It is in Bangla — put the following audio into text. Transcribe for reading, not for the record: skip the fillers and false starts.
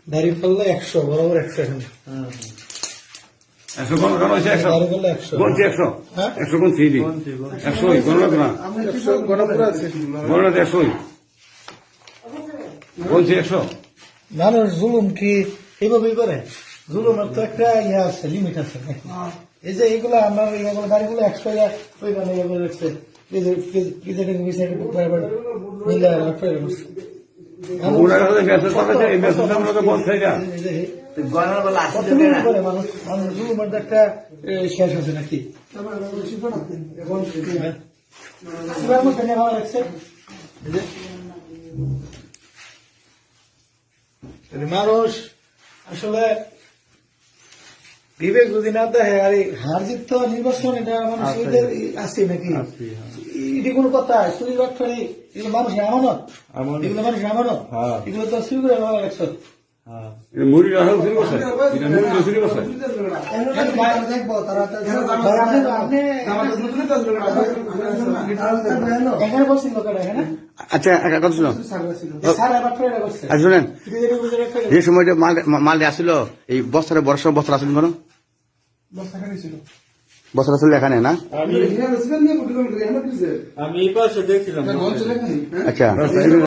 দাড়ি পাল্লা 100 বরাবর 100 এখানে 100 কোন কোন হচ্ছে 100 দাড়ি পাল্লা 100 কোনছি 100 হ্যাঁ 100 কোনছি দি 100 কোন না আমি 100 গণপুর আছে বড় 100 কোনছি 100 মানুষ জুলুম কি এইভাবেই করে জুলুমের তো একটা ইয়ে আছে লিমিট আছে এই যে এইগুলো আমরা এইগুলো গাড়িগুলো 100 ওই গাড়ি এগুলো রাখছে এই যে প্রেসিডেন্ট মিলে রাখতে পারছে ওনার কাছে মেসেজ পাঠাচ্ছে এই মেসেজটা আমাকে বলছে এটা মানুষ জুলুমের একটা শেষ আছে নাকি মানুষ আসলে বিবেক যদি না দেখে আর হার জিত তো নির্বাচন এটা মানুষদের আছে নাকি এটি কোনো কথা চুরি বাটফারি এগুলো মানুষের আমানত এগুলো মানুষের আমানত এগুলো তো চুরি করে ভালো লাগছে মুড়ি রাখা শুরু করছে এটা মুড়ি শুরু করছে এখানে বসছিল লোকেরা এখানে আচ্ছা কথা শুনো শুনেন যে সময়টা মাল আসছিল এই বস্তাটা বড় সব বস্তা আসছিল কেন বস্তা আসলে এখানে না আমি এই পাশে দেখছিলাম আচ্ছা